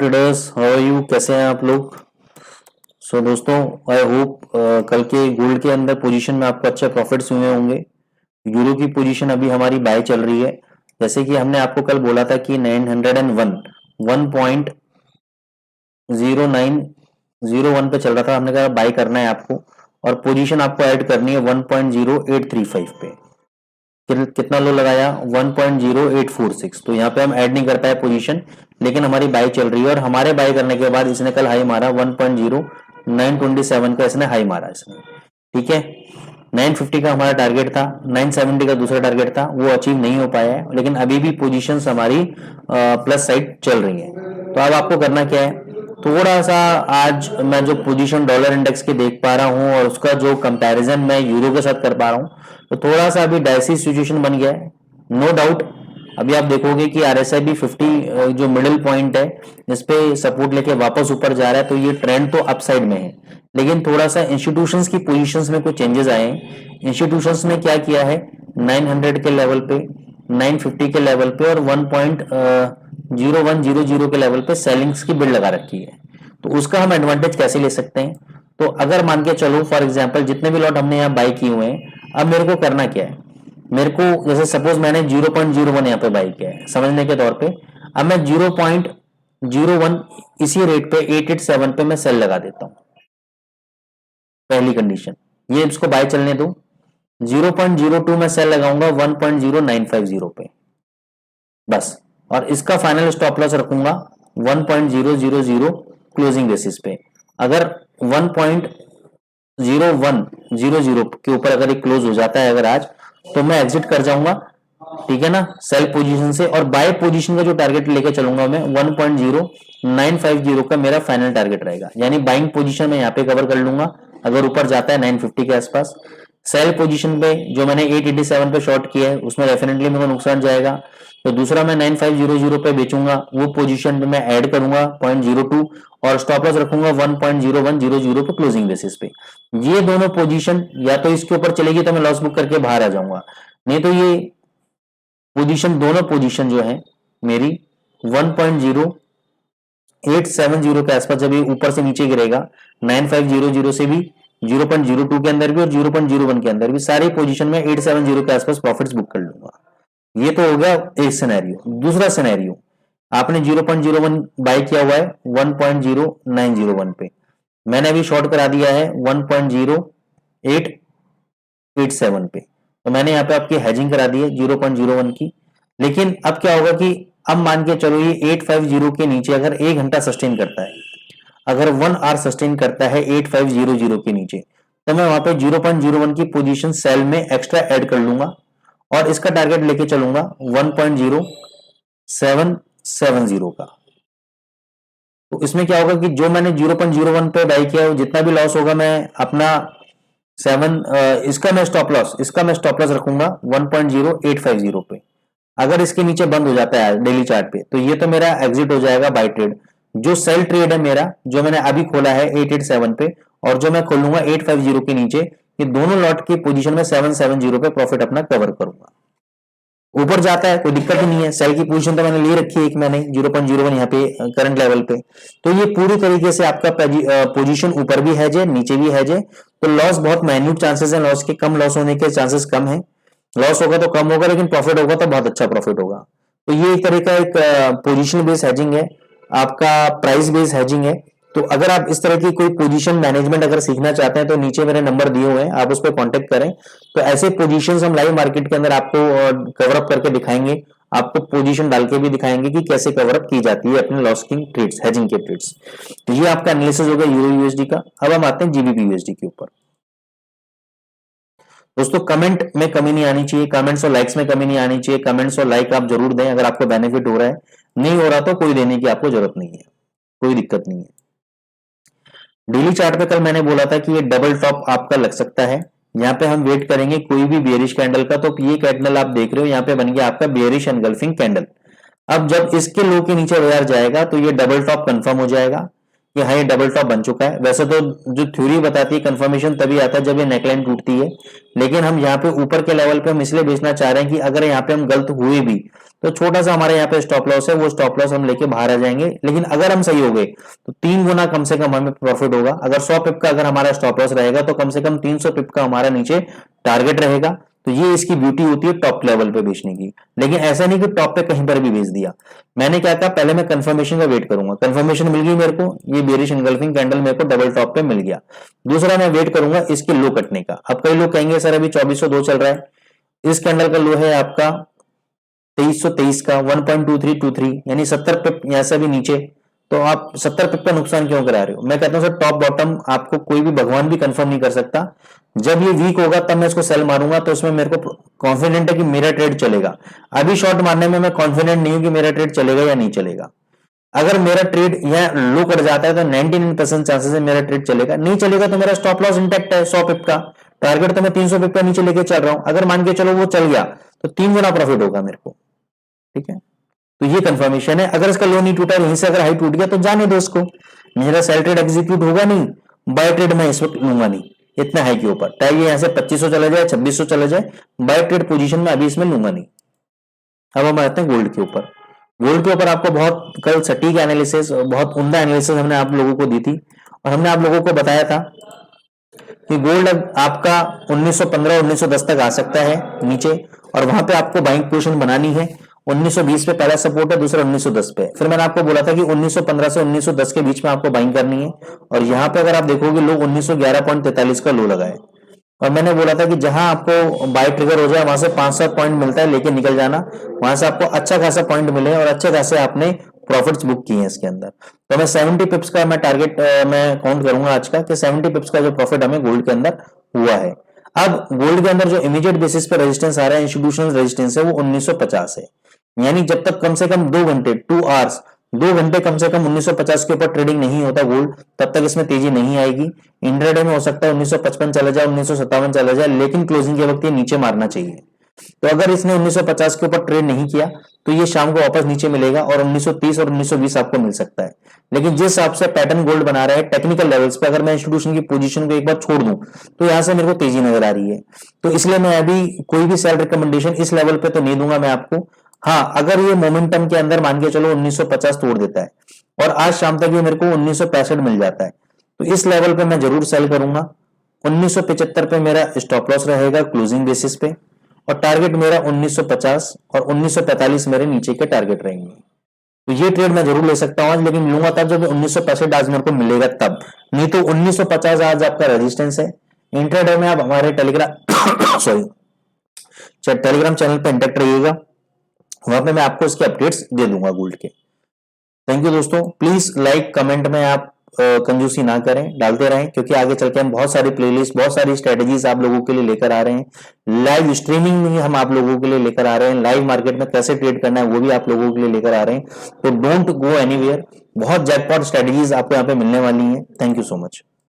Traders, how are you? कैसे हैं आप लोग? दोस्तों, आई होप कल के गोल्ड के अंदर पोजीशन में आपको अच्छे प्रॉफिट्स हुए होंगे। यूरो की पोजीशन अभी हमारी बाय चल रही है। जैसे कि हमने आपको कल बोला था कि 1.0901 पे चल रहा था। हमने कहा बाय करना है आपको और पोजीशन आपको ऐड करनी है 1.0835 पे। कितना लो लगाया? 1.0846। तो यहाँ पे हम ऐड नहीं कर पाए पोजीशन, लेकिन हमारी बाय चल रही है और हमारे बाय करने के बाद इसने कल हाई मारा 1.0927 का इसने हाई मारा इसने। ठीक है, 950 का हमारा टारगेट था, 970 का दूसरा टारगेट था, वो अचीव नहीं हो पाया है, लेकिन अभी भी पोजीशंस हमारी प्लस साइड चल रही है। तो अब आपको करना क्या है, थोड़ा सा आज मैं जो पोजीशन डॉलर इंडेक्स के देख पा रहा हूं और उसका जो कंपैरिजन मैं यूरो के साथ कर पा रहा हूं, तो थोड़ा सा अभी डाइसी सिचुएशन बन गया है। नो डाउट अभी आप देखोगे कि RSI भी 50 जो मिडिल पॉइंट है इस पे सपोर्ट लेके वापस ऊपर जा रहा है, तो ये ट्रेंड तो अपसाइड में है। लेकिन थोड़ा सा इंस्टीट्यूशंस की पोजीशंस में कुछ चेंजेस आए हैं। इंस्टीट्यूशंस ने क्या किया है, 900 के लेवल पे, 950 के लेवल पे और 1.0100 के लेवल पे सेलिंग्स की बिल्ड लगा रखी है। तो उसका हम एडवांटेज कैसे ले सकते हैं? तो अगर मान के चलो फॉर एग्जांपल जितने भी लॉट हमने यहाँ बाय किए हुए हैं, अब मेरे को करना क्या है, मेरे को जैसे सपोज मैंने 0.01 यहाँ पे बाय किया है समझने के तौर पे, अब मैं 0.01 इसी रेट पे 887 पे मैं सेल लगा देता हूं। पहली कंडीशन ये, इसको बाय चलने दो। 0.02 में सेल लगाऊंगा 1.0950 पे बस, और इसका फाइनल स्टॉप लॉस रखूंगा 1.000 क्लोजिंग बेसिस पे। अगर 1.0100 के ऊपर अगर एक क्लोज हो जाता है अगर आज, तो मैं एग्जिट कर जाऊंगा। ठीक है ना, सेल पोजीशन से। और बाय पोजीशन का जो टारगेट लेके चलूंगा मैं 1.0950 का मेरा फाइनल टारगेट रहेगा, यानी बाइंग पोजीशन में यहाँ पे कवर कर लूंगा अगर ऊपर जाता है 950 के आसपास। सेल पोजीशन पे जो मैंने 887 पे शॉर्ट किया है उसमें डेफिनेटली मेरे को नुकसान जाएगा, तो दूसरा मैं 9500 पे बेचूंगा, वो पोजीशन पे मैं ऐड करूंगा 0.02 और स्टॉप लॉस रखूंगा 1.0100 पे क्लोजिंग बेसिस पे। ये दोनों पोजीशन या तो इसके ऊपर चलेगी तो मैं लॉस बुक करके बाहर आ जाऊंगा, नहीं तो ये पोजीशन दोनों पोजीशन जो है मेरी 1.0870 के आसपास जब ये ऊपर से नीचे गिरेगा 9500 से भी, 0.02 के अंदर भी और 0.01 के अंदर भी, सारी पोजीशन में 870 के आसपास प्रॉफिट्स बुक कर लूंगा। ये तो हो गया एक सिनेरियो। दूसरा सिनेरियो, आपने 0.01 बाय किया हुआ है 1.0901 पे, मैंने अभी शॉर्ट करा दिया है 1.0887 पे, तो मैंने यहाँ पे आपकी हेजिंग करा दी है 0.01 की। लेकिन अब क्या होगा कि अब मान के चलो ये 850 के नीचे अगर 1 घंटा सस्टेन करता है, अगर 1 आवर सस्टेन करता है 8500 के नीचे, तो मैं वहां पे 0.01 की पोजीशन सेल में एक्स्ट्रा ऐड कर लूंगा और इसका टारगेट लेके चलूंगा 1.0770 का। तो इसमें क्या होगा कि जो मैंने 0.01 पे बाय किया है जितना भी लॉस होगा मैं अपना इसका मैं स्टॉप लॉस रखूंगा 1.0850 पे। अगर इसके नीचे बंद हो जाता है डेली चार्ट पे, तो ये तो मेरा एग्जिट हो जाएगा बाय ट्रेड। जो सेल ट्रेड है मेरा, जो मैंने अभी खोला है 887 पे और जो मैं खोलूंगा 850 के नीचे, ये दोनों लॉट की पोजीशन में 770 पे प्रॉफिट अपना कवर करूंगा। ऊपर जाता है कोई दिक्कत ही नहीं है, सेल की पोजीशन तो मैंने ले रखी है एक, मैंने 0.01 यहाँ पे करंट लेवल पे, तो ये पूरी तरीके से आपका पोजीशन ऊपर भी हैज है नीचे भी हैज है, तो लॉस बहुत माइन्यूट चांसेस है, लॉस के कम लॉस होने के चांसेस कम है। लॉस होगा तो कम होगा, लेकिन प्रॉफिट होगा तो बहुत अच्छा प्रॉफिट होगा। तो ये एक तरह का एक पोजीशन बेस्ड हैजिंग है, आपका प्राइस बेस्ड हैजिंग है। तो अगर आप इस तरह की कोई पोजीशन मैनेजमेंट अगर सीखना चाहते हैं तो नीचे मेरे नंबर दिए हुए हैं, आप उस पर कॉन्टेक्ट करें। तो ऐसे पोजीशंस हम लाइव मार्केट के अंदर आपको कवर अप करके दिखाएंगे, आपको पोजीशन डाल के भी दिखाएंगे कि कैसे कवर अप की जाती है अपने लॉस की ट्रेड्स, हेजिंग के ट्रेड्स। तो ये आपका एनालिसिस होगा यूरो यूएसडी का। अब हम आते हैं जीबीपी यूएसडी के ऊपर। दोस्तों, कमेंट में कमी नहीं आनी चाहिए, कमेंट्स और लाइक्स में कमी नहीं आनी चाहिए। कमेंट्स और लाइक आप जरूर दें अगर आपको बेनिफिट हो रहा है, नहीं हो रहा तो कोई देने की आपको जरूरत नहीं है, कोई दिक्कत नहीं है। डेली चार्ट पे कल मैंने बोला था कि ये डबल टॉप आपका लग सकता है, यहाँ पे हम वेट करेंगे कोई भी बेयरिश कैंडल का। तो ये कैंडल आप देख रहे हो यहाँ पे बन गया आपका बेयरिश एनगल्फिंग कैंडल। अब जब इसके लो के नीचे बाजार जाएगा तो ये डबल टॉप कंफर्म हो जाएगा कि हाँ ये डबल टॉप बन चुका है। वैसे तो जो थ्योरी बताती है कंफर्मेशन तभी आता है जब ये नेकलाइन टूटती है, लेकिन हम यहाँ पे ऊपर के लेवल पे हम इसलिए बेचना चाह रहे हैं कि अगर यहाँ पे हम गलत हुए भी तो छोटा सा हमारे यहाँ पे स्टॉप लॉस है, वो स्टॉप लॉस हम लेके बाहर आ जाएंगे। लेकिन अगर हम सही हो गए तो 3 गुना कम से कम हमें प्रॉफिट होगा। अगर 100 पिप का अगर हमारा स्टॉप लॉस रहेगा तो कम से कम 300 पिप का हमारा नीचे टारगेट रहेगा। तो ये इसकी ब्यूटी होती है टॉप लेवल पे बेचने की। लेकिन ऐसा नहीं कि टॉप पे कहीं पर भी बेच दिया। मैंने क्या कहा, पहले मैं कंफर्मेशन का वेट करूंगा। कंफर्मेशन मिल गई मेरे को, ये बेरिश एंगल्फिंग कैंडल मेरे को डबल टॉप पे मिल गया। दूसरा मैं वेट करूंगा इसके लो कटने का। अब कई लोग कहेंगे सर अभी 2402 चल रहा है, इस कैंडल का लो है आपका 2323 का 1.2323 यानी 70 पिप यहाँ से भी नीचे। तो आप 70 पिप का नुकसान क्यों करा रहे हो? मैं कहता हूं सर टॉप बॉटम आपको कोई भी भगवान भी कंफर्म नहीं कर सकता। जब ये वीक होगा तब मैं इसको सेल मारूंगा, तो उसमें मेरे को कॉन्फिडेंट है कि मेरा ट्रेड चलेगा। अभी शॉर्ट मारने में मैं कॉन्फिडेंट नहीं हूं कि मेरा ट्रेड चलेगा या नहीं चलेगा। अगर मेरा ट्रेड यहाँ लो कट जाता है तो 99% चांसेस है मेरा ट्रेड चलेगा। नहीं चलेगा तो मेरा स्टॉप लॉस इंटैक्ट है 100 पिप का। टारगेट तो मैं 300 पिप का नीचे लेके चल रहा हूं। अगर मान के चलो वो चल गया तो 3 गुना प्रॉफिट होगा मेरे को। ठीक है, तो ये कंफर्मेशन है। अगर इसका लो नहीं टूटा, यहीं से अगर हाई टूट गया तो जाने दो इसको, मेरा सेल ट्रेड एग्जीक्यूट होगा नहीं, बाय ट्रेड मैं इस वक्त लूंगा नहीं इतना हाई के ऊपर। चाहे ये यहां से 2500 चला जाए 2600 चला जाए, बाय ट्रेड पोजीशन में अभी इसमें लूंगा नहीं। अब हम आते हैं गोल्ड के ऊपर। गोल्ड के ऊपर आपको बहुत कल सटीक एनालिसिस, बहुत उम्दा एनालिसिस हमने आप लोगों को दी थी और हमने आप लोगों को बताया था कि गोल्ड आपका 1915 1910 तक आ सकता है नीचे, और वहां पे आपको बाइंग पोजीशन बनानी है। 1920 पे पहला सपोर्ट है, दूसरा 1910 पे। फिर मैंने आपको बोला था कि 1915 से 1910 के बीच में आपको बाइंग करनी है। और यहाँ पे अगर आप देखोगे लोग 1911.43 का लो लगाए, और मैंने बोला था कि जहां आपको बाय ट्रिगर हो जाए वहां से 5-7 पॉइंट मिलता है लेके निकल जाना, वहां से आपको अच्छा खासा पॉइंट मिले और अच्छे खासे आपने प्रॉफिट्स बुक किए हैं इसके अंदर। तो मैं 70 पिप्स का मैं टारगेट मैं काउंट करूंगा आज का कि 70 पिप्स का जो प्रॉफिट हमें गोल्ड के अंदर हुआ है। अब गोल्ड के अंदर जो इमीडिएट बेसिस पे रेजिस्टेंस आ रहा है, इंस्टीट्यूशनल रेजिस्टेंस है, वो 1950 है। यानी जब तक कम से कम 2 घंटे 2 आवर्स 2 घंटे कम से कम 1950 के ऊपर ट्रेडिंग नहीं होता गोल्ड, तब तक इसमें तेजी नहीं आएगी। इंट्राडे में हो सकता है 1955 चला जाए, 1957 चला जाए, लेकिन क्लोजिंग के वक्त ये नीचे मारना चाहिए। तो अगर इसने 1950 के ऊपर ट्रेड नहीं किया तो ये शाम को वापस नीचे मिलेगा और 1930 और 1920 आपको मिल सकता है। लेकिन जिस हिसाब से पैटर्न गोल्ड बना रहा है टेक्निकल लेवल्स पे, अगर मैं इंस्टीट्यूशन की पोजीशन को एक बार छोड़ दूं तो यहां से मेरे को तेजी नजर आ रही है। तो इसलिए मैं अभी कोई भी सेल रिकमेंडेशन इस लेवल पे तो नहीं दूंगा मैं आपको। हाँ, अगर ये मोमेंटम के अंदर मान के चलो 1950 तोड़ देता है और आज शाम तक ये मेरे को 1965 मिल जाता है, तो इस लेवल पे मैं जरूर सेल करूंगा। 1975 पे मेरा स्टॉप लॉस रहेगा क्लोजिंग बेसिस पे, और टारगेट मेरा 1950 और 1945 मेरे नीचे के टारगेट रहेंगे। तो ये ट्रेड मैं जरूर ले सकता हूं आज, लेकिन लूंगा तब जब 1965 आज मेरे को मिलेगा तब, नहीं तो 1950 आज आपका रेजिस्टेंस है। इंट्राडे में आप हमारे टेलीग्राम सॉरी टेलीग्राम चैनल पे इंटैक्ट रहिएगा, वहां पे मैं आपको इसके अपडेट्स दे दूंगा गोल्ड के। थैंक यू दोस्तों, प्लीज लाइक कमेंट में आप कंजूसी ना करें, डालते रहें, क्योंकि आगे चल के हम बहुत सारी प्लेलिस्ट बहुत सारी स्ट्रेटेजीज आप लोगों के लिए लेकर आ रहे हैं। लाइव स्ट्रीमिंग में हम आप लोगों के लिए लेकर आ रहे हैं, लाइव मार्केट में कैसे ट्रेड करना है वो भी आप लोगों के लिए लेकर आ रहे हैं। तो डोंट गो एनीवेयर, बहुत जैकपॉट स्ट्रेटेजीज आपको यहाँ पे मिलने वाली है। Thank you so much.